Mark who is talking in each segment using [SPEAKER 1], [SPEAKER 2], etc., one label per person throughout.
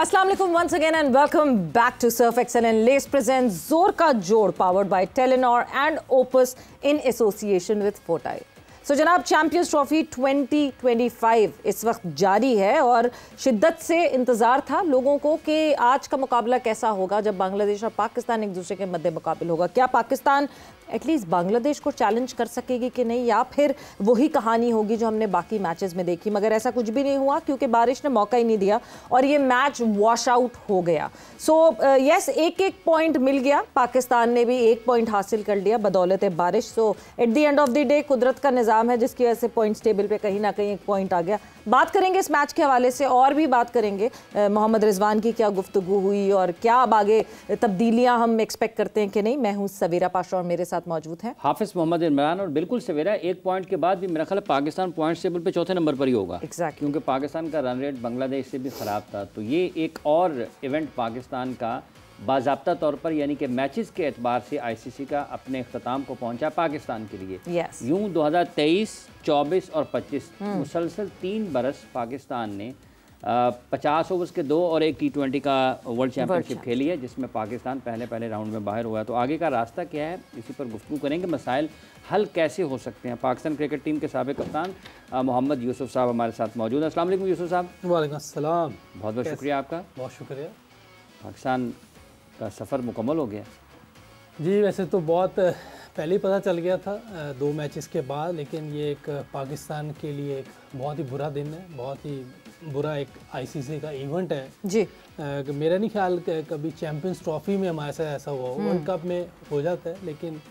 [SPEAKER 1] Assalamu alaikum once again and welcome back to Surf Excel and Lace presents Zor Ka Jod powered by Telenor and Opus in association with Fortile. So जनाब champions trophy 2025 इस वक्त जारी है और शिद्दत से इंतज़ार था लोगों को कि आज का मुकाबला कैसा होगा जब बांग्लादेश और पाकिस्तान एक दूसरे के मद्दे मुकाबिल होगा। क्या पाकिस्तान एटलीस्ट बांग्लादेश को चैलेंज कर सकेगी कि नहीं, या फिर वही कहानी होगी जो हमने बाकी मैचेस में देखी। मगर ऐसा कुछ भी नहीं हुआ क्योंकि बारिश ने मौका ही नहीं दिया और ये मैच वॉश आउट हो गया। सो यस, एक पॉइंट मिल गया, पाकिस्तान ने भी 1 पॉइंट हासिल कर लिया बदौलत बारिश। So at the end of the day कुदरत का निज़ाम है जिसकी वजह से पॉइंट्स टेबल पे कहीं ना कहीं 1 पॉइंट आ गया। बात करेंगे इस मैच के हवाले से और भी बात करेंगे मोहम्मद रिजवान की क्या गुफ्तगू हुई और क्या अब आगे तब्दीलियां हम एक्सपेक्ट करते हैं कि नहीं। मैं हूं सवेरा पाशा और मेरे साथ मौजूद हैं
[SPEAKER 2] हाफिज मोहम्मद इमरान। और बिल्कुल सवेरा 1 पॉइंट के बाद भी मेरा ख्याल पाकिस्तान पॉइंट टेबल पे चौथे नंबर पर ही होगा।
[SPEAKER 1] Exactly.
[SPEAKER 2] क्योंकि पाकिस्तान का रन रेट बांग्लादेश से भी ख़राब था। तो ये एक और इवेंट पाकिस्तान का बाज़ाब्ता तौर पर यानी कि मैचेस के एतबार से आईसीसी का अपने अख्ताम को पहुंचा पाकिस्तान के लिए।
[SPEAKER 1] yes.
[SPEAKER 2] यूँ 2023, 24 और 25 मुसलसल 3 बरस पाकिस्तान ने 50 ओवर्स के 2 और 1 T20 का वर्ल्ड चैम्पियनशिप खेली है, जिसमें पाकिस्तान पहले राउंड में बाहर हुआ है। तो आगे का रास्ता क्या है, इसी पर गुफ्तगू करेंगे। मसाइल हल कैसे हो सकते हैं। पाकिस्तान क्रिकेट टीम के साबिक़ कप्तान मोहम्मद यूसुफ साहब हमारे साथ मौजूद हैं। अस्सलाम वालेकुम यूसुफ साहब।
[SPEAKER 3] वालेकुम अस्सलाम।
[SPEAKER 2] बहुत बहुत शुक्रिया आपका।
[SPEAKER 3] बहुत शुक्रिया।
[SPEAKER 2] पाकिस्तान का सफ़र मुकम्मल हो गया
[SPEAKER 3] जी, वैसे तो बहुत पहले ही पता चल गया था 2 मैचेस के बाद, लेकिन ये एक पाकिस्तान के लिए एक बहुत ही बुरा दिन है, बहुत ही बुरा एक आईसीसी का इवेंट है
[SPEAKER 1] जी।
[SPEAKER 3] मेरा नहीं ख्याल कि कभी चैंपियंस ट्रॉफी में हमारे साथ ऐसा हुआ। वर्ल्ड कप में हो जाता है, लेकिन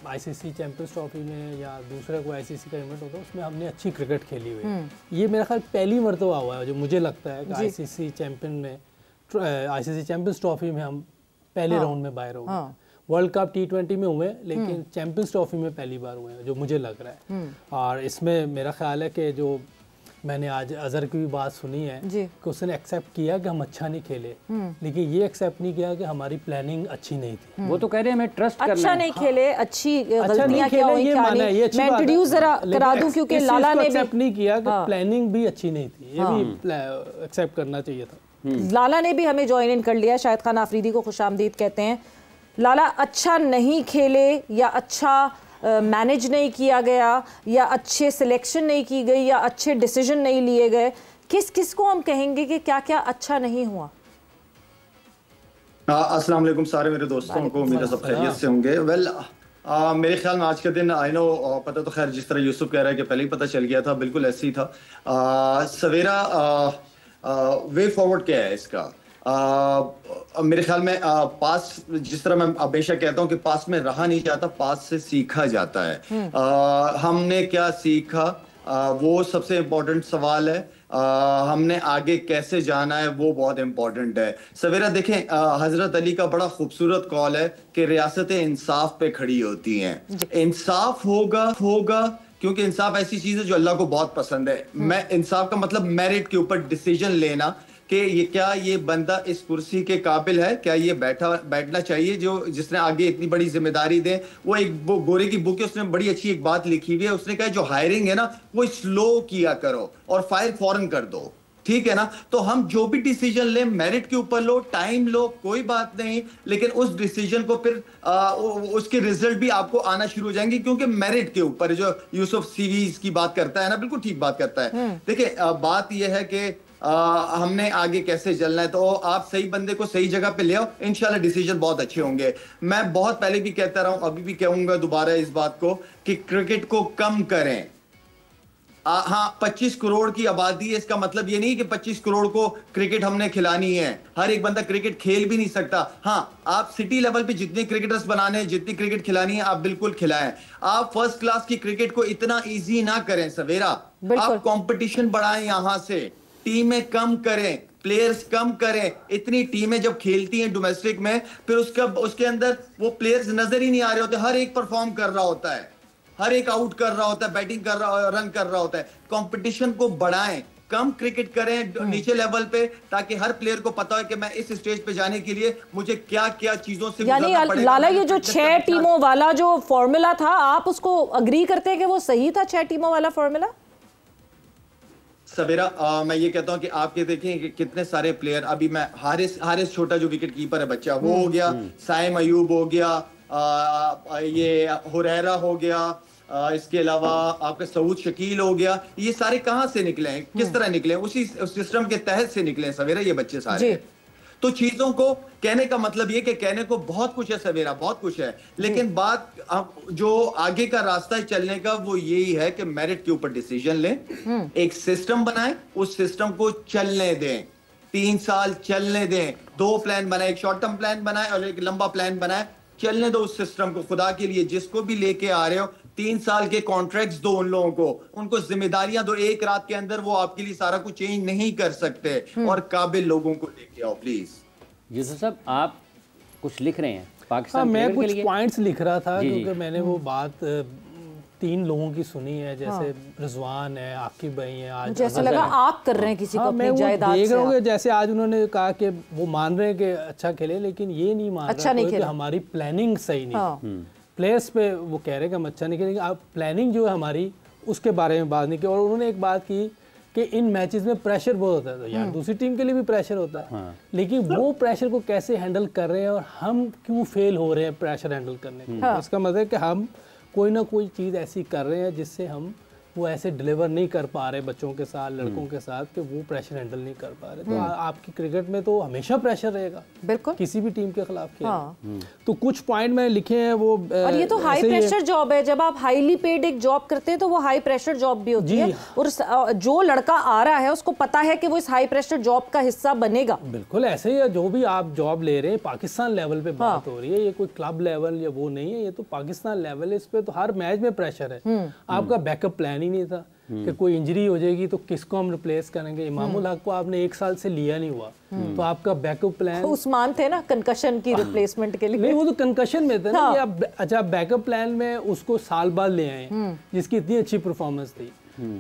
[SPEAKER 3] आईसीसी चैंपियंस ट्रॉफी में या दूसरा कोई आईसीसी का इवेंट होता है उसमें हमने अच्छी क्रिकेट खेली हुई है। ये मेरा ख्याल पहली मरतबा हुआ है जो मुझे लगता है कि आईसीसी चैंपियंस ट्रॉफी में हम पहले राउंड में बाहर हो गए। वर्ल्ड कप T20 में हुए, लेकिन चैंपियंस ट्रॉफी में पहली बार हुए हैं जो मुझे लग रहा है। और इसमें मेरा ख्याल है कि जो मैंने आज अजहर की भी बात सुनी है कि उसने एक्सेप्ट किया कि हम अच्छा नहीं खेले, लेकिन ये एक्सेप्ट नहीं किया कि हमारी प्लानिंग अच्छी नहीं थी।
[SPEAKER 2] वो तो कह रहे हैं हमें ट्रस्ट करना
[SPEAKER 1] अच्छा नहीं खेले, अच्छी गलतियां क्या हुई क्या नहीं। मैं इंट्रोड्यूस जरा करा दूं क्योंकि लाला ने भी
[SPEAKER 3] एक्सेप्ट नहीं किया कि प्लानिंग भी अच्छी नहीं थी, ये भी एक्सेप्ट करना चाहिए था।
[SPEAKER 1] लाला ने भी हमें ज्वाइन इन कर लिया। शाहिद खान आफरीदी को खुशामदीद कहते हैं। लाला, अच्छा नहीं खेले या अच्छा मैनेज नहीं किया गया या अच्छे सिलेक्शन नहीं की गई या अच्छे डिसीजन नहीं लिए गए, किस को हम कहेंगे कि क्या क्या अच्छा नहीं हुआ?
[SPEAKER 4] अस्सलाम वालेकुम सारे मेरे दोस्तों को, उम्मीद है सब खैरियत से होंगे। मेरे ख्याल में आज के दिन आई नो पता तो खैर जिस तरह यूसुफ कह रहा है कि पहले ही पता चल गया था, बिल्कुल ऐसे ही था। सवेरा वे फॉरवर्ड क्या है इसका? मेरे ख्याल में पास, जिस तरह मैं हमेशा कहता हूं कि पास में रहा नहीं जाता, पास से सीखा जाता है। हमने क्या सीखा वो सबसे इम्पोर्टेंट सवाल है। हमने आगे कैसे जाना है वो बहुत इम्पोर्टेंट है। सवेरा देखें, हजरत अली का बड़ा खूबसूरत कॉल है कि रियासत इंसाफ पे खड़ी होती हैं। इंसाफ होगा क्योंकि इंसाफ ऐसी चीज है जो अल्लाह को बहुत पसंद है। मैं इंसाफ का मतलब मेरिट के ऊपर डिसीजन लेना कि ये क्या ये बंदा इस कुर्सी के काबिल है, क्या ये बैठना चाहिए, जो जिसने आगे इतनी बड़ी जिम्मेदारी दे। वो एक गोरे की बुक है, उसने बड़ी अच्छी एक बात लिखी हुई है। उसने कहा जो हायरिंग है ना वो स्लो किया करो और फायर फौरन कर दो, ठीक है ना। तो हम जो भी डिसीजन ले मेरिट के ऊपर लो, टाइम लो, कोई बात नहीं, लेकिन उस डिसीजन को फिर उसके रिजल्ट भी आपको आना शुरू हो जाएंगे, क्योंकि मेरिट के ऊपर जो यूसुफ सीवीज की बात करता है ना, बिल्कुल ठीक बात करता है। देखिए बात यह है कि हमने आगे कैसे चलना है, तो आप सही बंदे को सही जगह पे ले आओ, इंशाल्लाह डिसीजन बहुत अच्छे होंगे। मैं बहुत पहले भी कहता रहा हूं, अभी भी कहूंगा दोबारा इस बात को कि क्रिकेट को कम करें। हाँ, 25 करोड़ की आबादी है, इसका मतलब ये नहीं कि 25 करोड़ को क्रिकेट हमने खिलानी है। हर एक बंदा क्रिकेट खेल भी नहीं सकता। हाँ, आप सिटी लेवल पे जितने क्रिकेटर्स बनाने हैं, जितनी क्रिकेट खिलानी है, आप बिल्कुल खिलाएं। आप फर्स्ट क्लास की क्रिकेट को इतना ईजी ना करें सवेरा। आप कंपटीशन बढ़ाएं, यहां से टीमें कम करें, प्लेयर्स कम करें। इतनी टीमें जब खेलती हैं डोमेस्टिक में, फिर उसके अंदर वो प्लेयर्स नजर ही नहीं आ रहे होते। हर एक परफॉर्म कर रहा होता है, हर एक आउट कर रहा होता है, बैटिंग कर रहा, रन कर रहा होता है। कंपटीशन को बढ़ाएं, कम क्रिकेट करें नीचे लेवल पे, ताकि हर प्लेयर को पता हो कि मैं इस स्टेज पे जाने के लिए मुझे क्या क्या चीजों से
[SPEAKER 1] यानी लाला ये जो 6 टीमों वाला जो फॉर्मूला था, आप उसको अग्री करते हैं कि वो सही था 6 टीमों वाला फॉर्मूला?
[SPEAKER 4] सवेरा मैं ये कहता हूँ कि आपके देखें कि कितने सारे प्लेयर, अभी मैं हारिस छोटा जो विकेट कीपर है बच्चा, वो हो गया, साइम अयूब हो गया, ये हुरैरा हो गया, इसके अलावा आपका सऊद शकील हो गया, ये सारे कहां से निकले हैं, किस तरह निकले हैं? उसी सिस्टम के तहत से निकले हैं सवेरा ये बच्चे सारे। तो चीजों को कहने का मतलब ये कि कहने को बहुत कुछ है सवेरा, बहुत कुछ है, लेकिन बात जो आगे का रास्ता है चलने का वो यही है कि मेरिट के ऊपर डिसीजन लें, एक सिस्टम बनाएं, उस सिस्टम को चलने दें, 3 साल चलने दें, 2 प्लान बनाए, एक शॉर्ट टर्म प्लान बनाए और एक लंबा प्लान बनाए, चलने दो उस सिस्टम को। खुदा के लिए जिसको भी लेके आ रहे हो 3 साल के कॉन्ट्रैक्ट्स दो उन लोगों को, उनको जिम्मेदारियां दो, एक रात के अंदर वो आपके लिए सारा कुछ चेंज नहीं कर सकते, और काबिल लोगों को लेके आओ प्लीज।
[SPEAKER 2] यूसुफ साहब आप कुछ लिख रहे हैं पाकिस्तान
[SPEAKER 3] मैं कुछ पॉइंट्स लिख रहा था क्योंकि मैंने वो बात 3 लोगों की सुनी है, जैसे रिजवान है, आकिब भाई है, आज
[SPEAKER 1] जैसे लगा आप कर रहे हैं किसी को अपनी जायदाद से।
[SPEAKER 3] देख रहा हूँ जैसे आज उन्होंने कहा कि वो मान रहे हैं कि अच्छा खेले, लेकिन ये नहीं मान रहे कि हमारी प्लानिंग सही नहीं। प्लेयर्स पे वो कह रहे हैं कि हम अच्छा नहीं खेलेंगे, आप प्लानिंग जो है हमारी उसके बारे में बात नहीं की। और उन्होंने एक बात की कि इन मैचेस में प्रेशर बहुत होता है, तो यार दूसरी टीम के लिए भी प्रेशर होता है, लेकिन वो प्रेशर को कैसे हैंडल कर रहे हैं और हम क्यों फेल हो रहे हैं प्रेशर हैंडल करने में। इसका मतलब है कि हम कोई ना कोई चीज़ ऐसी कर रहे हैं जिससे हम वो ऐसे डिलीवर नहीं कर पा रहे बच्चों के साथ, लड़कों के साथ, कि वो प्रेशर हैंडल नहीं कर पा रहे। तो आपकी क्रिकेट में तो हमेशा प्रेशर रहेगा, बिल्कुल, किसी भी टीम के खिलाफ खेल। तो कुछ पॉइंट मैंने लिखे हैं वो,
[SPEAKER 1] और ये तो हाई प्रेशर जॉब है। जब आप हाईली पेड एक जॉब करते हैं तो वो हाई प्रेशर जॉब भी होती है, और जो लड़का आ रहा है उसको पता है कि वो इस हाई प्रेशर जॉब का हिस्सा बनेगा।
[SPEAKER 3] बिल्कुल ऐसे ही है, जो भी आप जॉब ले रहे हैं पाकिस्तान लेवल पे बात हो रही है, ये कोई क्लब लेवल या वो नहीं है, ये तो पाकिस्तान लेवल है। इस पे तो हर मैच में प्रेशर है। आपका बैकअप प्लान ही नहीं था कि कोई इंजरी हो जाएगी तो किसको हम रिप्लेस करेंगे। इमामुल हक को आपने 1 साल से लिया नहीं हुआ, तो आपका बैकअप प्लान,
[SPEAKER 1] उस्मान थे ना कंकशन की रिप्लेसमेंट के लिए,
[SPEAKER 3] नहीं वो तो कंकशन में थे ना। अच्छा बैकअप प्लान में उसको साल बाद ले आए जिसकी इतनी अच्छी परफॉर्मेंस थी,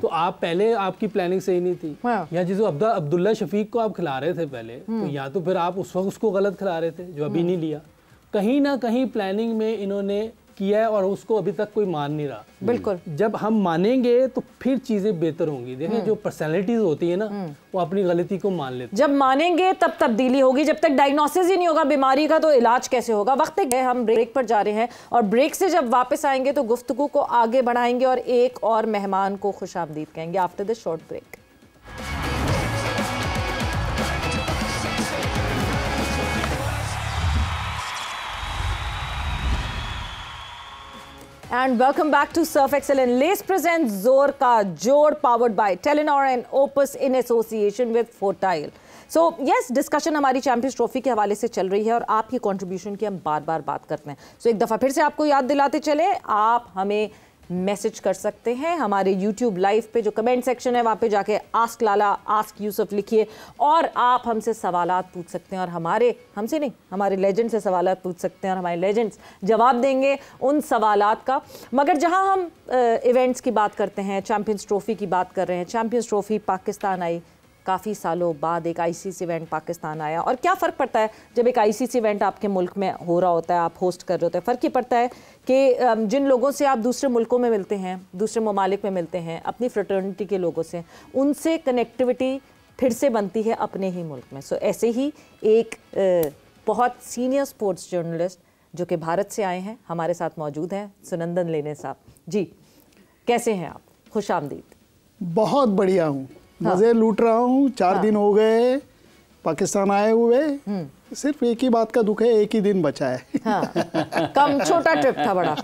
[SPEAKER 3] तो आप पहले आपकी प्लानिंग सही नहीं थी। या जिस अब्दुल्ला शफीक को आप खिला रहे थे पहले, तो या तो फिर आप उस वक्त उसको गलत खिला रहे थे जो अभी नहीं लिया। कहीं ना कहीं प्लानिंग में इन्होंने किया है और उसको अभी तक कोई मान नहीं रहा।
[SPEAKER 1] बिल्कुल,
[SPEAKER 3] जब हम मानेंगे तो फिर चीजें बेहतर होंगी। देखें जो पर्सनैलिटीज होती है ना, वो अपनी गलती को मान लेते हैं।
[SPEAKER 1] जब मानेंगे तब तब्दीली होगी। जब तक डायग्नोसिस ही नहीं होगा बीमारी का तो इलाज कैसे होगा। वक्त है, हम ब्रेक पर जा रहे हैं, और ब्रेक से जब वापस आएंगे तो गुफ्तगू को आगे बढ़ाएंगे और एक और मेहमान को खुशामदीद कहेंगे after this short break. And welcome back to Surf Excel and Lace presents Zor Ka Jod, powered by Telenor and Opus in association with Fortile. So yes, discussion हमारी चैंपियंस ट्रॉफी के हवाले से चल रही है और आपकी कंट्रीब्यूशन की हम बार बार बात करते हैं। So एक दफ़ा फिर से आपको याद दिलाते चले, आप हमें मैसेज कर सकते हैं हमारे YouTube लाइव पे, जो कमेंट सेक्शन है वहाँ पे जाके आस्क लाला, आस्क यूसुफ लिखिए और आप हमसे सवालात पूछ सकते हैं, और हमसे नहीं, हमारे लेजेंड से सवालात पूछ सकते हैं और हमारे लेजेंड्स जवाब देंगे उन सवालात का। मगर जहाँ हम इवेंट्स की बात करते हैं, चैंपियंस ट्रॉफी की बात कर रहे हैं, चैंपियंस ट्रॉफी पाकिस्तान आई, काफ़ी सालों बाद एक आईसीसी इवेंट पाकिस्तान आया। और क्या फ़र्क पड़ता है जब एक आईसीसी इवेंट आपके मुल्क में हो रहा होता है, आप होस्ट कर रहे होते हैं। फ़र्क ये पड़ता है कि जिन लोगों से आप दूसरे मुल्कों में मिलते हैं, दूसरे ममालिक में मिलते हैं, अपनी फ्रेटर्निटी के लोगों से, उनसे कनेक्टिविटी फिर से बनती है अपने ही मुल्क में। सो ऐसे ही एक बहुत सीनियर स्पोर्ट्स जर्नलिस्ट जो कि भारत से आए हैं हमारे साथ मौजूद हैं, सुनंदन लेने साहब जी। कैसे हैं आप? खुश आमदीद।
[SPEAKER 5] बहुत बढ़िया हूँ, मज़े लूट रहा हूँ। 4 दिन हो गए पाकिस्तान आए हुए, सिर्फ एक ही बात का दुख है, एक ही दिन बचा है।
[SPEAKER 1] कम छोटा ट्रिप था, बड़ा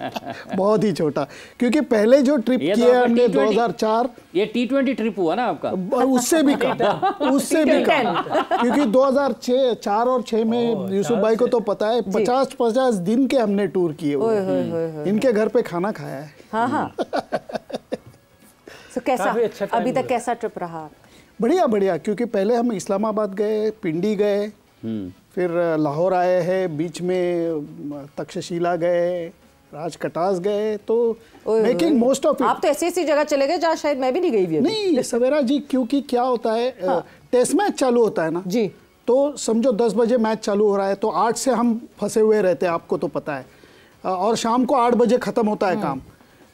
[SPEAKER 5] बहुत ही छोटा, क्योंकि पहले जो ट्रिप किया हमने 2004,
[SPEAKER 2] ये T20 ट्रिप हुआ ना आपका,
[SPEAKER 5] उससे भी कम, उससे भी कम, क्योंकि 2006, 4 और 6 में यूसुफ भाई को तो पता है 50-50 दिन के हमने टूर किए हुए, इनके घर पे खाना खाया है। हाँ
[SPEAKER 1] तो कैसा अभी तक कैसा ट्रिप रहा?
[SPEAKER 5] बढ़िया बढ़िया, क्योंकि पहले हम इस्लामाबाद गए, पिंडी गए, फिर लाहौर आए हैं, बीच में तक्षशिला गए, राजकटास गए, तो मेकिंग मोस्ट ऑफ इट।
[SPEAKER 1] आप तो ऐसी जगह चले गए जहाँ शायद मैं भी नहीं गई भी।
[SPEAKER 5] नहीं सवेरा जी, क्योंकि क्या होता है, टेस्ट मैच चालू होता है ना जी, तो समझो 10 बजे मैच चालू हो रहा है, तो 8 से हम फंसे हुए रहते हैं, आपको तो पता है, और शाम को 8 बजे ख़त्म होता है काम।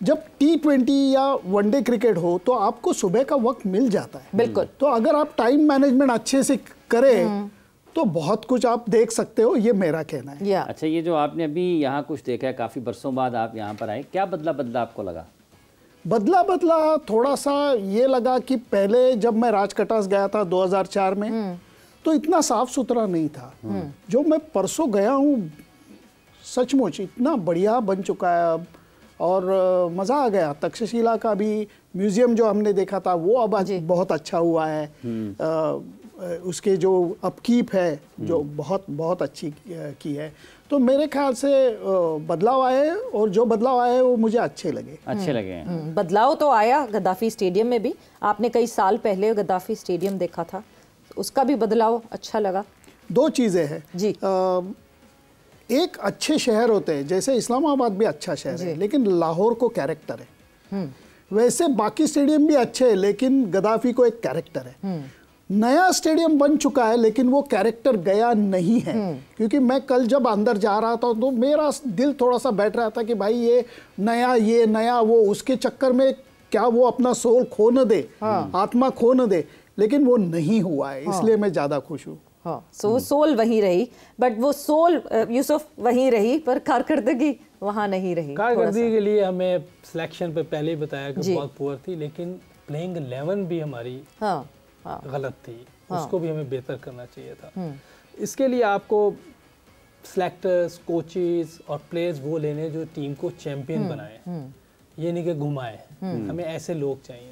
[SPEAKER 5] जब T20 या वनडे क्रिकेट हो तो आपको सुबह का वक्त मिल जाता है।
[SPEAKER 1] बिल्कुल।
[SPEAKER 5] तो अगर आप टाइम मैनेजमेंट अच्छे से करें तो बहुत कुछ आप देख सकते हो, ये मेरा कहना है।
[SPEAKER 2] अच्छा, ये जो आपने अभी यहाँ कुछ देखा है, काफ़ी बरसों बाद आप यहाँ पर आए, क्या बदला आपको लगा?
[SPEAKER 5] बदला थोड़ा सा ये लगा कि पहले जब मैं राजकटास गया था 2004 में तो इतना साफ सुथरा नहीं था। जो मैं परसों गया हूँ सचमुच इतना बढ़िया बन चुका है अब, और मज़ा आ गया। तक्षशिला का भी म्यूज़ियम जो हमने देखा था वो अब आज बहुत अच्छा हुआ है। उसके जो अपकीप है जो बहुत बहुत अच्छी की है। तो मेरे ख्याल से बदलाव आए, और जो बदलाव आए वो मुझे अच्छे लगे।
[SPEAKER 1] बदलाव तो आया गद्दाफी स्टेडियम में भी। आपने कई साल पहले गद्दाफी स्टेडियम देखा था, उसका भी बदलाव अच्छा लगा।
[SPEAKER 5] दो चीज़ें हैं
[SPEAKER 1] जी।
[SPEAKER 5] एक अच्छे शहर होते हैं, जैसे इस्लामाबाद भी अच्छा शहर है लेकिन लाहौर को कैरेक्टर है। वैसे बाकी स्टेडियम भी अच्छे हैं लेकिन गद्दाफी को एक कैरेक्टर है। नया स्टेडियम बन चुका है लेकिन वो कैरेक्टर गया नहीं है। क्योंकि मैं कल जब अंदर जा रहा था तो मेरा दिल थोड़ा सा बैठ रहा था कि भाई ये नया वो, उसके चक्कर में क्या वो अपना सोल खो न दे, आत्मा खो न दे, लेकिन वो नहीं हुआ है। इसलिए मैं ज़्यादा खुश हूँ।
[SPEAKER 1] सो वो सोल वहीं रही, बट वो सोल यूसुफ वहीं रही, पर कारकर्दगी वहाँ नहीं रही।
[SPEAKER 3] कारकर्दगी के लिए हमें सिलेक्शन पे पहले ही बताया कि बहुत पुअर थी, लेकिन प्लेइंग 11 भी हमारी गलत थी। उसको भी हमें बेहतर करना चाहिए था। इसके लिए आपको सिलेक्टर्स, कोचेस और प्लेयर्स वो लेने जो टीम को चैंपियन बनाए, ये नहीं कि घुमाए। हमें ऐसे लोग चाहिए।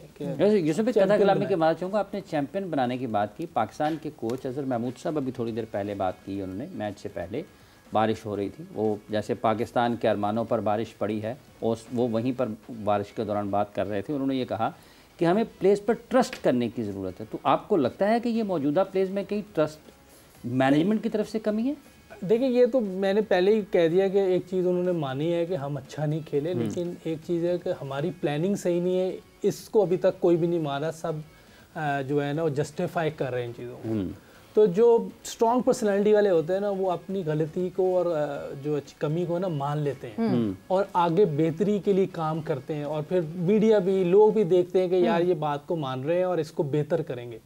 [SPEAKER 2] यूसुफ कलामी की बात चाहूँगा, आपने चैंपियन बनाने की बात की। पाकिस्तान के कोच अजहर महमूद साहब अभी थोड़ी देर पहले बात की उन्होंने, मैच से पहले बारिश हो रही थी, वो जैसे पाकिस्तान के अरमानों पर बारिश पड़ी है और वो वहीं पर बारिश के दौरान बात कर रहे थे। उन्होंने ये कहा कि हमें प्लेस पर ट्रस्ट करने की ज़रूरत है। तो आपको लगता है कि ये मौजूदा प्लेस में कहीं ट्रस्ट मैनेजमेंट की तरफ से कमी है?
[SPEAKER 3] देखिए, ये तो मैंने पहले ही कह दिया कि एक चीज़ उन्होंने मानी है कि हम अच्छा नहीं खेले, लेकिन एक चीज़ है कि हमारी प्लानिंग सही नहीं है। इसको अभी तक कोई भी नहीं माना, सब जो है ना वो जस्टिफाई कर रहे हैं इन चीज़ों को। तो जो स्ट्रॉन्ग पर्सनालिटी वाले होते हैं ना, वो अपनी गलती को और जो कमी को ना मान लेते हैं और आगे बेहतरी के लिए काम करते हैं। और फिर मीडिया भी, लोग भी देखते हैं कि यार ये बात को मान रहे हैं और इसको बेहतर करेंगे।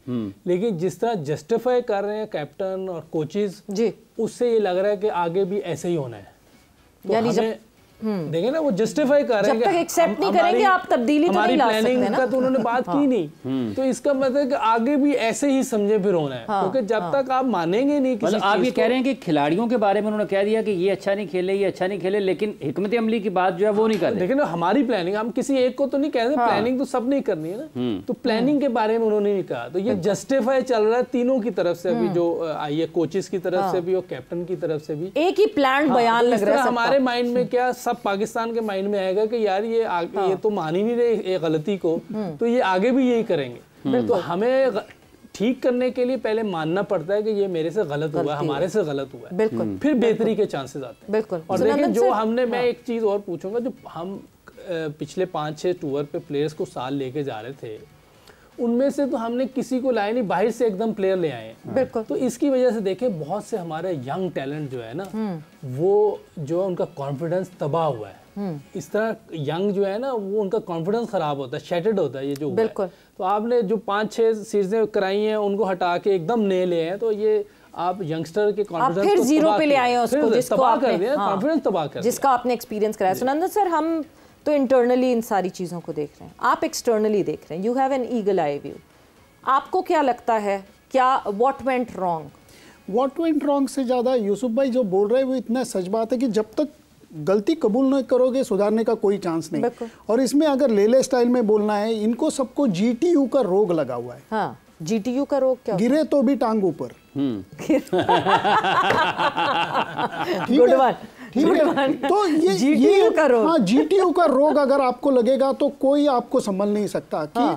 [SPEAKER 3] लेकिन जिस तरह जस्टिफाई कर रहे हैं कैप्टन और कोचेस, उससे ये लग रहा है कि आगे भी ऐसे ही होना है। तो हमें देखें ना, वो जस्टिफाई कर रहे हैं,
[SPEAKER 1] जब तक एक्सेप्ट नहीं करेंगे आप तब्दीली तो नहीं ला सकते ना।
[SPEAKER 3] प्लानिंग का तो उन्होंने बात की नहीं, तो इसका मतलब कि आगे भी ऐसे ही समझे फिर होना है। क्योंकि जब तक आप मानेंगे नहीं किसी,
[SPEAKER 2] आप ये कह रहे हैं कि खिलाड़ियों के बारे में उन्होंने कह दिया कि ये अच्छा नहीं खेले, ये अच्छा नहीं खेले, लेकिन हिकमत अमली की बात जो है वो नहीं कर रहे।
[SPEAKER 3] देखिए ना, हमारी प्लानिंग, हम किसी एक को तो नहीं कह रहे, प्लानिंग तो सब नहीं करनी है ना। तो प्लानिंग के बारे में उन्होंने नहीं कहा। तो ये जस्टिफाई चल रहा है तीनों की तरफ से, अभी जो आई है कोचेस की तरफ से भी और कैप्टन की तरफ से भी
[SPEAKER 1] एक ही प्लान बयान लग रहा है।
[SPEAKER 3] हमारे माइंड में क्या, सब पाकिस्तान के माइंड में आएगा कि यार ये तो मान ही नहीं रहे ये गलती को, तो ये आगे भी यही करेंगे। तो हमें ठीक करने के लिए पहले मानना पड़ता है कि ये मेरे से गलत हुआ है, हमारे से गलत हुआ है, बिल्कुल। फिर बेहतरी के चांसेस आते हैं।
[SPEAKER 1] बिल्कुल।
[SPEAKER 3] और देखिए, जो हमने, मैं एक चीज और पूछूंगा, जो हम पिछले 5-6 टूर पे प्लेयर्स को साल लेके जा रहे थे, उनमें से तो हमने किसी को लाया नहीं, बाहर से एकदम प्लेयर ले आए हैं।
[SPEAKER 1] बिल्कुल।
[SPEAKER 3] तो इसकी वजह से देखें, बहुत से हमारे यंग टैलेंट जो है ना, वो जो है उनका कॉन्फिडेंस तबाह हुआ है। इस तरह यंग जो है ना, वो उनका कॉन्फिडेंस खराब होता है, शैटर्ड होता है ये जो हुआ है। तो आपने जो 5-6 सीरीजें कराई हैं, उनको हटा के एकदम नए ले हैं, तो ये आप यंगस्टर के कॉन्फिडेंस
[SPEAKER 1] फिर जीरो पे ले आए हैं उसको, जिसको आपने
[SPEAKER 3] कॉन्फिडेंस तबाह कर दिया,
[SPEAKER 1] जिसका आपने एक्सपीरियंस कराया। सुनंदन सर, हम तो इंटरनली इन सारी चीज़ों को देख रहे हैं, आप एक्सटर्नली देख रहे हैं, you have an eagle eye view. आपको क्या लगता है, क्या what went wrong?
[SPEAKER 5] What went wrong से ज़्यादा यूसुफ भाई जो बोल रहे हैं वो इतना सच बात है कि जब तक गलती कबूल नहीं करोगे, सुधारने का कोई चांस नहीं। और इसमें अगर लेले स्टाइल में बोलना है, इनको सबको GTU का रोग लगा हुआ है।
[SPEAKER 1] हाँ, GTU का रोग क्या?
[SPEAKER 5] गिरे तो भी टांग ऊपर।
[SPEAKER 1] Good one.
[SPEAKER 5] ठीक है, तो ये
[SPEAKER 1] GTU का रोग।
[SPEAKER 5] हाँ, GTU का रोग अगर आपको लगेगा तो कोई आपको संभल नहीं सकता। कि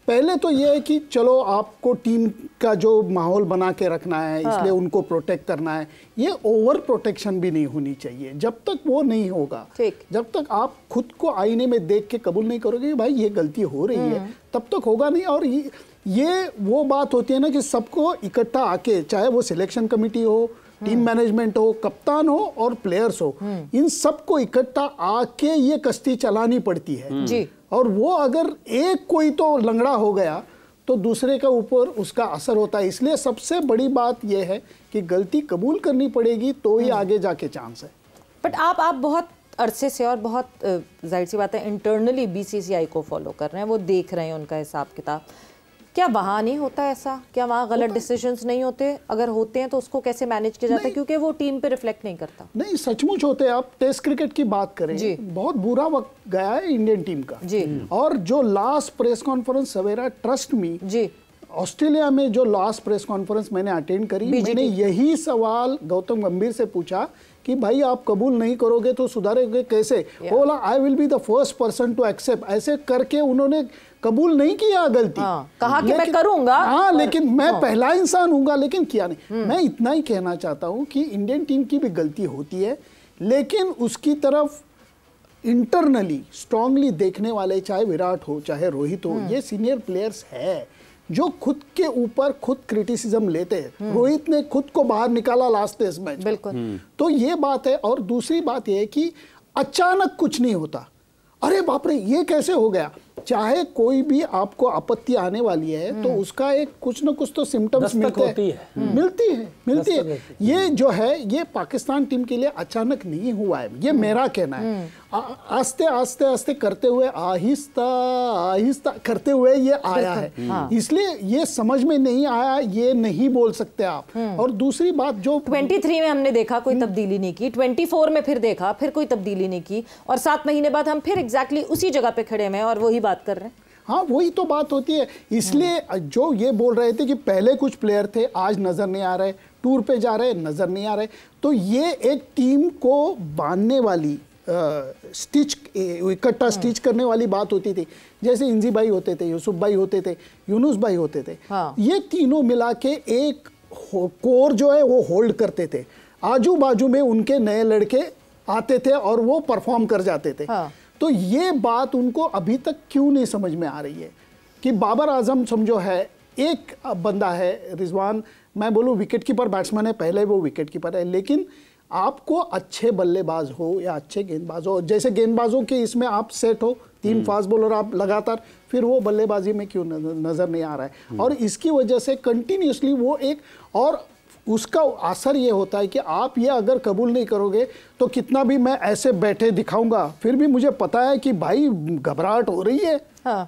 [SPEAKER 5] पहले तो ये है कि चलो आपको टीम का जो माहौल बना के रखना है, इसलिए उनको प्रोटेक्ट करना है। ये ओवर प्रोटेक्शन भी नहीं होनी चाहिए। जब तक वो नहीं होगा, जब तक आप खुद को आईने में देख के कबूल नहीं करोगे कि भाई ये गलती हो रही है, तब तक होगा नहीं। और ये वो बात होती है ना कि सबको इकट्ठा आके, चाहे वो सिलेक्शन कमेटी हो, टीम मैनेजमेंट हो, कप्तान हो और प्लेयर्स हो, इन सबको इकट्ठा आके ये कश्ती चलानी पड़ती है
[SPEAKER 1] जी।
[SPEAKER 5] और वो अगर एक कोई तो लंगड़ा हो गया तो दूसरे के ऊपर उसका असर होता है। इसलिए सबसे बड़ी बात यह है कि गलती कबूल करनी पड़ेगी तो ही आगे जाके चांस है।
[SPEAKER 1] बट आप बहुत अरसे से और बहुत जाहिर सी बात है इंटरनली बीसीसीआई को फॉलो कर रहे हैं, वो देख रहे हैं उनका हिसाब किताब। क्या वहाँ नहीं होता ऐसा? क्या वहाँ गलत डिसीजंस नहीं होते? अगर होते हैं तो उसको कैसे मैनेज किया जाता है? क्योंकि वो टीम पे रिफ्लेक्ट नहीं करता।
[SPEAKER 5] नहीं, सचमुच होते हैं। आप टेस्ट क्रिकेट की बात करें, बहुत बुरा वक्त गया है इंडियन टीम का
[SPEAKER 1] जी।
[SPEAKER 5] और जो लास्ट प्रेस कॉन्फ्रेंस सवेरा, ट्रस्ट मी जी, ऑस्ट्रेलिया में जो लास्ट प्रेस कॉन्फ्रेंस मैंने अटेंड करी, मैंने यही सवाल गौतम गंभीर से पूछा कि भाई आप कबूल नहीं करोगे तो सुधारोगे कैसे? बोला I will be the first person to accept. ऐसे करके उन्होंने कबूल नहीं किया गलती,
[SPEAKER 1] कहा कि मैं करूंगा,
[SPEAKER 5] लेकिन मैं पहला इंसान हूंगा, लेकिन किया नहीं। मैं इतना ही कहना चाहता हूं कि इंडियन टीम की भी गलती होती है, लेकिन उसकी तरफ इंटरनली स्ट्रांगली देखने वाले, चाहे विराट हो चाहे रोहित हो, ये सीनियर प्लेयर्स है जो खुद के ऊपर खुद क्रिटिसिज्म लेते हैं। रोहित ने खुद को बाहर निकाला लास्ट टेस्ट मैच,
[SPEAKER 1] बिल्कुल।
[SPEAKER 5] तो ये बात है। और दूसरी बात ये है कि अचानक कुछ नहीं होता, अरे बाप रे ये कैसे हो गया। चाहे कोई भी आपको आपत्ति आने वाली है तो उसका एक कुछ ना कुछ तो सिम्टम्स मिलती है। ये जो है ये पाकिस्तान टीम के लिए अचानक नहीं हुआ है, ये मेरा कहना है। आस्ते आस्ते आस्ते करते हुए, आहिस्ता आहिस्ता करते हुए ये आया है। इसलिए ये समझ में नहीं आया ये नहीं बोल सकते आप। और दूसरी बात, जो
[SPEAKER 1] 23 में हमने देखा कोई तब्दीली नहीं की, 24 में फिर देखा फिर कोई तब्दीली नहीं की, और 7 महीने बाद हम फिर एग्जैक्टली उसी जगह पे खड़े हैं और वही बात कर रहे हैं।
[SPEAKER 5] हाँ, वही तो बात होती है। इसलिए जो ये बोल रहे थे कि पहले कुछ प्लेयर थे आज नजर नहीं आ रहे, टूर पे जा रहे नजर नहीं आ रहे, तो ये एक टीम को बांधने वाली स्टिच, इकट्ठा स्टिच करने वाली बात होती थी। जैसे इंजी भाई होते थे, यूसुफ भाई होते थे, यूनुस भाई होते थे, ये तीनों मिला के एक कोर जो है वो होल्ड करते थे। आजू बाजू में उनके नए लड़के आते थे और वो परफॉर्म कर जाते थे। तो ये बात उनको अभी तक क्यों नहीं समझ में आ रही है कि बाबर आजम समझो है, एक बंदा है रिजवान, मैं बोलूँ विकेट कीपर बैट्समैन है, पहले वो विकेट कीपर है, लेकिन आपको अच्छे बल्लेबाज हो या अच्छे गेंदबाज हो, जैसे गेंदबाजों के इसमें आप सेट हो, 3 फास्ट बॉलर आप लगातार, फिर वो बल्लेबाजी में क्यों नजर नहीं आ रहा है? और इसकी वजह से कंटिन्यूसली वो एक, और उसका असर ये होता है कि आप ये अगर कबूल नहीं करोगे तो कितना भी मैं ऐसे बैठे दिखाऊंगा, फिर भी मुझे पता है कि भाई घबराहट हो रही है,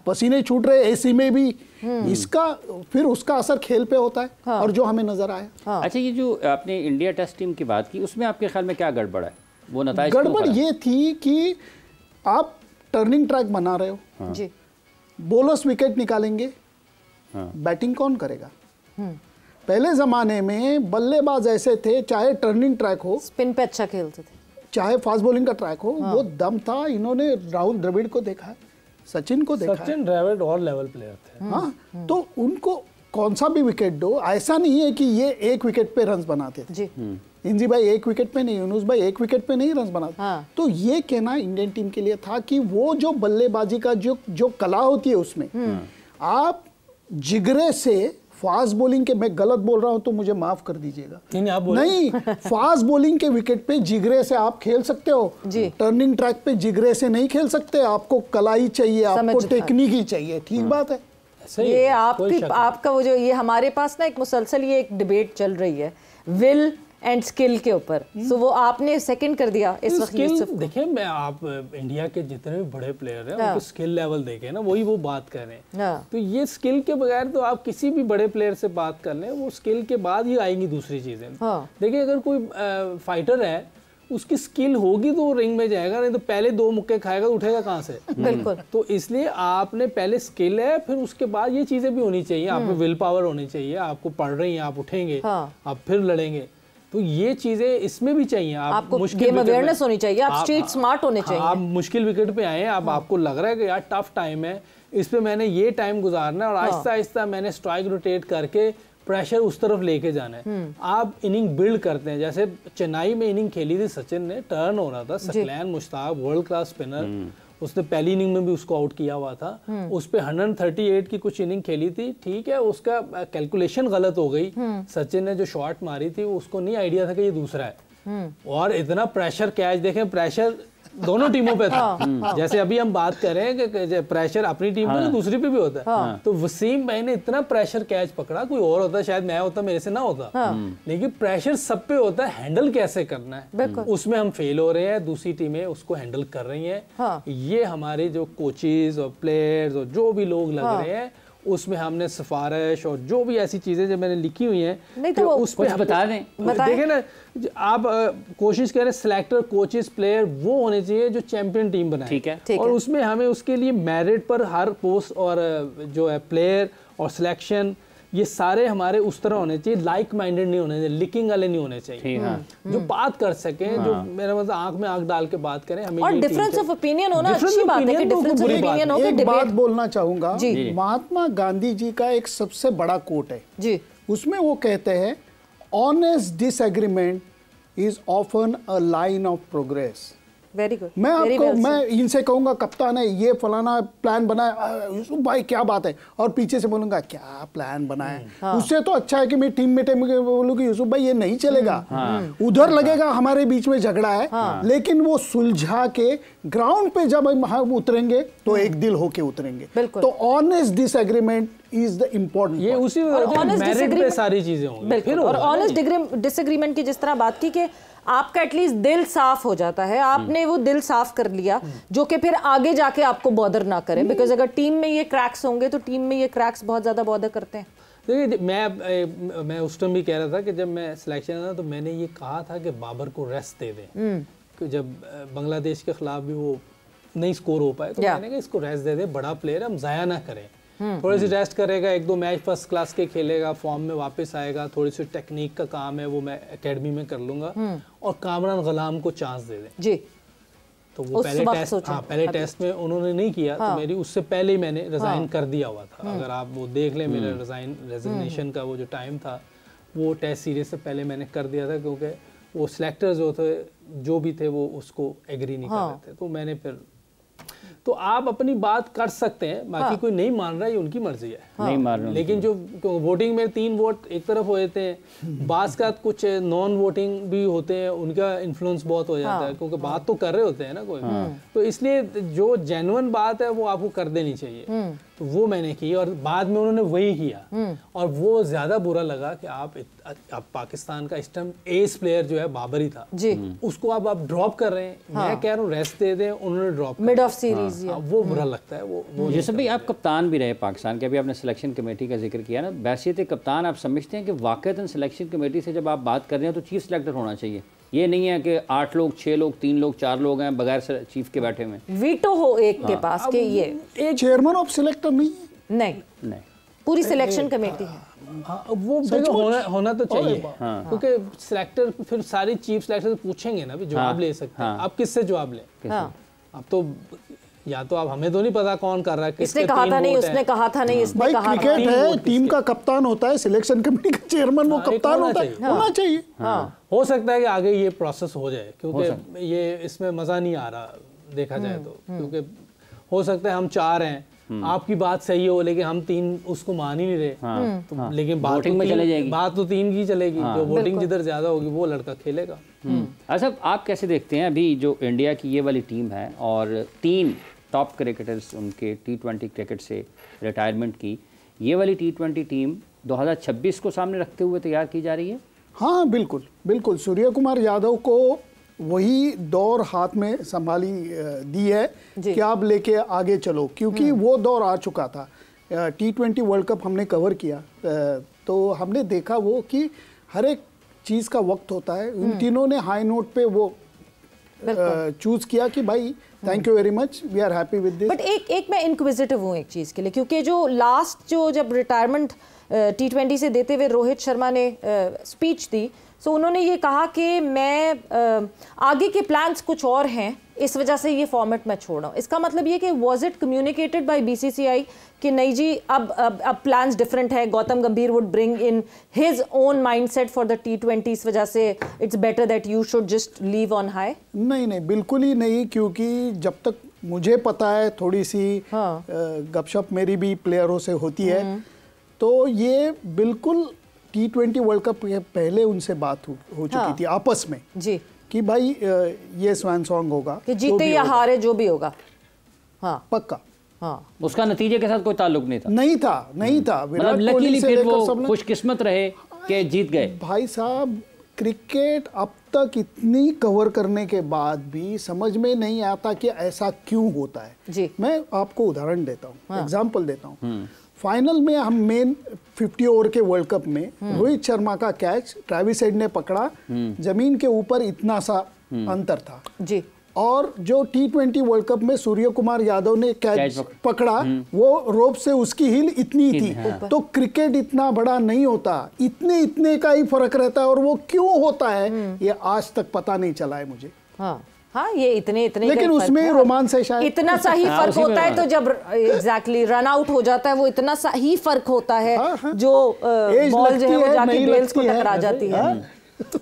[SPEAKER 5] पसीने छूट रहे एसी में भी, इसका फिर उसका असर खेल पे होता है। और जो हमें नजर आया।
[SPEAKER 2] अच्छा, ये जो आपने इंडिया टेस्ट टीम की बात की, उसमें आपके ख्याल में क्या गड़बड़ है? वो नताइज
[SPEAKER 5] गड़बड़ ये थी कि आप टर्निंग ट्रैक बना रहे हो जी, बॉलर्स विकेट निकालेंगे, बैटिंग कौन करेगा? पहले जमाने में बल्लेबाज ऐसे थे, चाहे टर्निंग ट्रैक हो,
[SPEAKER 1] स्पिन पे अच्छा खेलते थे,
[SPEAKER 5] चाहे फास्ट बॉलिंग का ट्रैक हो, वो दम था। इन्होंने राहुल द्रविड़ को देखा है, सचिन को देखा है,
[SPEAKER 3] सचिन द्रविड़ और लेवल प्लेयर थे।
[SPEAKER 5] हाँ, तो उनको कौन सा भी विकेट दो, ऐसा नहीं है कि ये एक विकेट पे रन्स बनाते थे जी। इंजी भाई एक विकेट पे नहीं, यूनुस भाई एक विकेट पे नहीं रन्स बनाते। तो ये कहना इंडियन टीम के लिए था कि वो जो बल्लेबाजी का जो कला होती है उसमें आप जिगरे से फास्ट बॉलिंग के, मैं गलत बोल रहा हूं तो मुझे माफ कर दीजिएगा, नहीं फास्ट बॉलिंग के विकेट पे जिगरे से आप खेल सकते हो, टर्निंग ट्रैक पे जिगरे से नहीं खेल सकते। आपको कला ही चाहिए, आपको टेक्निक ही चाहिए। ठीक बात है।
[SPEAKER 1] ये आपका वो जो ये हमारे पास ना एक मुसलसल ये एक डिबेट चल रही है विल एंड स्किल के ऊपर, सो वो आपने सेकंड कर दिया इस वक्त।
[SPEAKER 3] देखिए, मैं आप इंडिया के जितने भी बड़े प्लेयर हैं उनके स्किल लेवल देखें ना, वही वो बात कर रहे हैं। तो ये स्किल के बगैर तो आप किसी भी बड़े प्लेयर से बात कर लें, वो स्किल के बाद ही आएंगी दूसरी चीजें। देखिए, अगर कोई फाइटर है उसकी स्किल होगी तो वो रिंग में जाएगा, नहीं तो पहले 2 मुक्के खाएगा तो उठेगा कहाँ से?
[SPEAKER 1] बिल्कुल।
[SPEAKER 3] तो इसलिए आपने पहले स्किल है, फिर उसके बाद ये चीजें भी होनी चाहिए। आप में विल पावर होनी चाहिए, आपको पढ़ रही हैं, आप उठेंगे, आप फिर लड़ेंगे, तो ये चीजें इसमें भी चाहिए।
[SPEAKER 1] आपको गेम अवेयरनेस होनी चाहिए, आप स्ट्रीट स्मार्ट होने चाहिए।
[SPEAKER 3] आप मुश्किल विकेट पे आए हैं, अब आपको लग रहा है कि यार टफ टाइम है, इस पे मैंने ये टाइम गुजारना है और आहिस्ता आहिस्ता मैंने स्ट्राइक रोटेट करके प्रेशर उस तरफ लेके जाना है। आप इनिंग बिल्ड करते हैं, जैसे चेन्नई में इनिंग खेली थी सचिन ने, टर्न हो रहा था, Saqlain Mushtaq world class spinner, उसने पहली इनिंग में भी उसको आउट किया हुआ था। उस पे 138 की कुछ इनिंग खेली थी, ठीक है, उसका कैलकुलेशन गलत हो गई। सचिन ने जो शॉट मारी थी उसको नहीं आइडिया था कि ये दूसरा है, और इतना प्रेशर कैच, देखें प्रेशर दोनों टीमों पे था। जैसे अभी हम बात कर रहे हैं कि प्रेशर अपनी टीम पे तो दूसरी पे भी होता है। तो वसीम भाई ने इतना प्रेशर कैच पकड़ा, कोई और होता शायद मैं होता, मेरे से ना होता, लेकिन प्रेशर सब पे होता है, हैंडल कैसे करना है उसमें हम फेल हो रहे हैं, दूसरी टीमें उसको हैंडल कर रही हैं। ये हमारे जो कोचेज और प्लेयर्स और जो भी लोग लग रहे हैं उसमें हमने सिफारिश और जो भी ऐसी चीजें जो मैंने लिखी हुई हैं,
[SPEAKER 1] नहीं तो
[SPEAKER 3] उस पे
[SPEAKER 2] बता दें।
[SPEAKER 3] देखें ना, आप कोशिश करें सिलेक्टर, कोचेस, प्लेयर वो होने चाहिए जो चैंपियन टीम बनाए,
[SPEAKER 2] ठीक है,
[SPEAKER 3] और उसमें हमें उसके लिए मेरिट पर हर पोस्ट और जो है प्लेयर और सिलेक्शन, ये सारे हमारे उस तरह होने चाहिए, लाइक माइंडेड नहीं होने चाहिए, लिकिंग वाले नहीं होने चाहिए, जो बात कर सकें, जो मेरा मतलब आंख में आंख डाल के बात करें। हमें
[SPEAKER 1] और डिफरेंस ऑफ ओपिनियन होना अच्छी बात है कि डिफरेंस ऑफ ओपिनियन हो,
[SPEAKER 5] एक बात बोलना चाहूंगा, महात्मा गांधी जी का एक सबसे बड़ा कोट है जी, उसमें वो कहते हैं honest disagreement is often a line of progress.
[SPEAKER 1] Very good.
[SPEAKER 5] मैं इनसे कहूंगा कप्तान है ये फलाना प्लान बनाया, यूसुफ भाई क्या बात है, और पीछे से बोलूंगा क्या प्लान बनाया, उससे तो अच्छा है कि मैं टीम में बोलूंगी यूसुफ भाई ये नहीं चलेगा, उधर लगेगा हमारे बीच में झगड़ा है, लेकिन वो सुलझा के ग्राउंड पे जब हम उतरेंगे तो एक दिल होके उतरेंगे। तो honest disagreement is the important,
[SPEAKER 3] ये उसी मेरिट पे सारी चीजें होंगी।
[SPEAKER 1] और ऑनेस्ट डिसएग्रीमेंट की जिस तरह बात की कि आपका एटलीस्ट दिल साफ हो जाता है, आपने वो दिल साफ कर लिया जो कि फिर आगे जाके आपको बॉदर ना करे, बिकॉज अगर टीम में ये क्रैक्स होंगे तो टीम में ये क्रैक्स बहुत ज्यादा बॉदर करते हैं।
[SPEAKER 3] देखिए मैं उस टाइम भी कह रहा था कि जब मैं सिलेक्शन था तो मैंने ये कहा था कि बाबर को रेस्ट दे दें, जब बांग्लादेश के खिलाफ भी वो नहीं स्कोर हो पाए तो मैंने कहा इसको रेस्ट दे दे, बड़ा प्लेयर हम जाया ना करें, थोड़ी सी रेस्ट करेगा, एक दो मैच फर्स्ट क्लास के खेलेगा, फॉर्म में वापस आएगा, थोड़ी सी टेक्निक का काम है वो मैं एकेडमी में कर लूंगा, और कामरान गुलाम को चांस दे दें जी। तो वो पहले टेस्ट में उन्होंने नहीं किया, तो मेरी उससे पहले ही मैंने रिजाइन कर दिया हुआ था। अगर आप वो देख लें मेरा रेजिग्नेशन का वो जो टाइम था वो टेस्ट सीरीज से पहले मैंने कर दिया था, क्योंकि वो सिलेक्टर्स जो भी थे वो उसको एग्री नहीं कर रहे थे। तो मैंने फिर, तो आप अपनी बात कर सकते हैं, बाकी कोई नहीं मान रहा है ये उनकी मर्जी है, नहीं मान रहा, लेकिन जो वोटिंग में 3 वोट एक तरफ हो जाते हैं, बास का कुछ नॉन वोटिंग भी होते हैं, उनका इन्फ्लुएंस बहुत हो जाता है, क्योंकि बात तो कर रहे होते हैं ना कोई, तो इसलिए जो जेन्युइन बात है वो आपको कर देनी चाहिए। तो वो मैंने की और बाद में उन्होंने वही किया, और वो ज्यादा बुरा लगा कि आप पाकिस्तान का इस टाइम एस प्लेयर जो है बाबर ही था जी, उसको आप ड्रॉप कर रहे हैं। मैं कह रहा हूँ रेस्ट दे दें, उन्होंने ड्रॉप
[SPEAKER 1] मिड ऑफ सीरीज,
[SPEAKER 3] वो बुरा लगता है। वो
[SPEAKER 2] जैसे भाई आप कप्तान भी रहे पाकिस्तान के, अभी आपने सिलेक्शन कमेटी का जिक्र किया ना, बैसियत कप्तान आप समझते हैं कि वाकईतन सिलेक्शन कमेटी से जब आप बात कर रहे हैं तो चीफ सिलेक्टर होना चाहिए, ये नहीं है कि 8 लोग 6 लोग 3 लोग 4 लोग हैं बगैर चीफ के बैठे हुए,
[SPEAKER 1] वीटो हो एक के पास कि ये
[SPEAKER 5] एक चेयरमैन ऑफ सिलेक्टर नहीं,
[SPEAKER 1] पूरी सिलेक्शन कमेटी है।
[SPEAKER 3] वो होना तो चाहिए, क्योंकि सिलेक्टर फिर सारी चीफ सिलेक्टर से पूछेंगे ना, जवाब ले सकते हैं। आप किससे जवाब लें? अब तो या तो आप, हमें तो नहीं पता कौन कर रहा है,
[SPEAKER 1] इसने कहा था नहीं, उसने कहा था नहीं, इसने कहा था।
[SPEAKER 5] क्रिकेट है, टीम का कप्तान होता है, सिलेक्शन कमेटी का चेयरमैन वो कप्तान होता है, होना चाहिए।
[SPEAKER 3] हो सकता है कि आगे ये प्रोसेस हो जाए, क्योंकि ये इसमें मजा नहीं आ रहा देखा जाए तो, क्योंकि हो सकता है हम 4 हैं, आपकी बात सही हो लेकिन हम 3 उसको मान ही नहीं रहे, तो लेकिन बात में चले जाएगी, बात तो 3 की चलेगी, जो वोटिंग जिधर ज्यादा होगी वो लड़का खेलेगा।
[SPEAKER 2] अच्छा, आप कैसे देखते हैं अभी जो इंडिया की ये वाली टीम है और 3 टॉप क्रिकेटर्स उनके T20 क्रिकेट से रिटायरमेंट की, ये वाली T20 टीम 2026 को सामने रखते हुए तैयार की जा रही है?
[SPEAKER 5] हाँ बिल्कुल बिल्कुल, सूर्य कुमार यादव को वही दौर हाथ में संभाली दी है कि आप लेके आगे चलो, क्योंकि वो दौर आ चुका था। T20 वर्ल्ड कप हमने कवर किया, तो हमने देखा वो कि हर एक चीज़ का वक्त होता है। उन तीनों ने हाई नोट पे वो चूज किया कि भाई thank you very much, we are happy with this.
[SPEAKER 1] But एक मैं इनक्विजिटिव हूँ एक चीज़ के लिए, क्योंकि जो लास्ट जब रिटायरमेंट T20 से देते हुए रोहित शर्मा ने स्पीच दी, सो उन्होंने ये कहा कि मैं आगे के प्लान्स कुछ और हैं, इस वजह से ये फॉर्मेट मैं छोड़ रहा हूँ। इसका मतलब ये कि was it communicated bye BCCI कि नहीं जी अब प्लान्स डिफरेंट है, गौतम गंभीर would bring in his own mindset for the T20, इस वजह से it's better that you should just leave on high?
[SPEAKER 5] नहीं बिल्कुल ही नहीं, क्योंकि जब तक मुझे पता है, थोड़ी सी गपशप मेरी भी प्लेयरों से होती है, तो ये बिल्कुल T20 वर्ल्ड कप के पहले उनसे बात हो चुकी थी आपस में
[SPEAKER 1] जी
[SPEAKER 5] कि भाई ये स्वैन सॉन्ग होगा,
[SPEAKER 1] कि जीते या हारे जो भी होगा। हाँ
[SPEAKER 5] पक्का।
[SPEAKER 1] हाँ,
[SPEAKER 2] उसका नतीजे के साथ कोई ताल्लुक नहीं था।
[SPEAKER 5] नहीं था।
[SPEAKER 2] मतलब लकीली फिर वो खुशकिस्मत रहे कि जीत गए।
[SPEAKER 5] भाई साहब, क्रिकेट अब तक इतनी कवर करने के बाद भी समझ में नहीं आता कि ऐसा क्यों होता है
[SPEAKER 1] जी।
[SPEAKER 5] मैं आपको उदाहरण देता हूँ, एग्जाम्पल देता हूँ। फाइनल में हम मेन 50 ओवर के वर्ल्ड कप में रोहित शर्मा का कैच ट्रेविस हेड ने पकड़ा, जमीन के ऊपर इतना सा अंतर था
[SPEAKER 1] जी।
[SPEAKER 5] और जो T20 वर्ल्ड कप में सूर्य कुमार यादव ने कैच पकड़ा, वो रोप से उसकी हिल इतनी थी। तो क्रिकेट इतना बड़ा नहीं होता, इतने का ही फर्क रहता है, और वो क्यों होता है ये आज तक पता नहीं चला है मुझे।
[SPEAKER 1] हाँ, ये इतने
[SPEAKER 5] लेकिन उसमें रोमांस है शायद,
[SPEAKER 1] इतना सा ही फर्क होता है। तो जब एग्जैक्टली रन आउट हो जाता है वो इतना सा ही फर्क होता है, जो बॉल जो है वो जाके बेल्स को टकरा जाती है।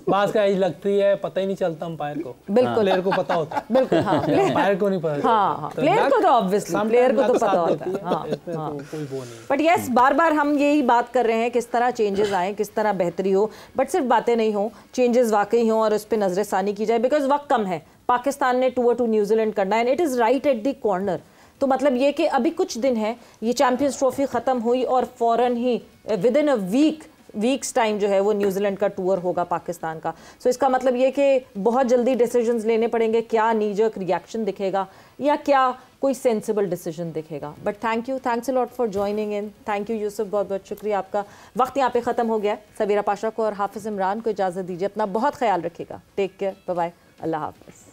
[SPEAKER 3] बास का एज लगती है, पता ही नहीं चलता अंपायर को।
[SPEAKER 1] बिल्कुल,
[SPEAKER 3] प्लेयर को पता होता है।
[SPEAKER 1] बिल्कुल, हाँ,
[SPEAKER 3] अंपायर को नहीं पता।
[SPEAKER 1] हाँ, प्लेयर को तो ऑब्वियसली प्लेयर को तो पता होता है। हाँ,
[SPEAKER 3] कोई वो नहीं।
[SPEAKER 1] बट यस, बार बार हम यही बात कर रहे हैं किस तरह चेंजेस आए, किस तरह बेहतरी हो, बट सिर्फ बातें नहीं हो, चेंजेस वाकई हो और उस पर नजरसानी की जाए। बिकॉज वक्त कम है, पाकिस्तान ने टूर टू न्यूजीलैंड करना है, it is right at the corner. तो मतलब ये कि अभी कुछ दिन है, ये चैंपियंस ट्रॉफी ख़त्म हुई और फ़ौरन ही within a week's time जो है वो न्यूजीलैंड का टूर होगा पाकिस्तान का। सो इसका मतलब ये कि बहुत जल्दी डिसीजंस लेने पड़ेंगे, क्या नीजर्क रिएक्शन दिखेगा या क्या कोई सेंसिबल डिसीजन दिखेगा। But thank you, thanks a lot for joining in. Thank you Yusuf, बहुत बहुत शुक्रिया आपका। वक्त यहाँ पे ख़त्म हो गया। सबीरा पाशा को और हाफिज़ इमरान को इजाज़त दीजिए, अपना बहुत ख्याल रखिएगा। टेक केयर, बाय बाय, अल्लाह हाफ़िज़।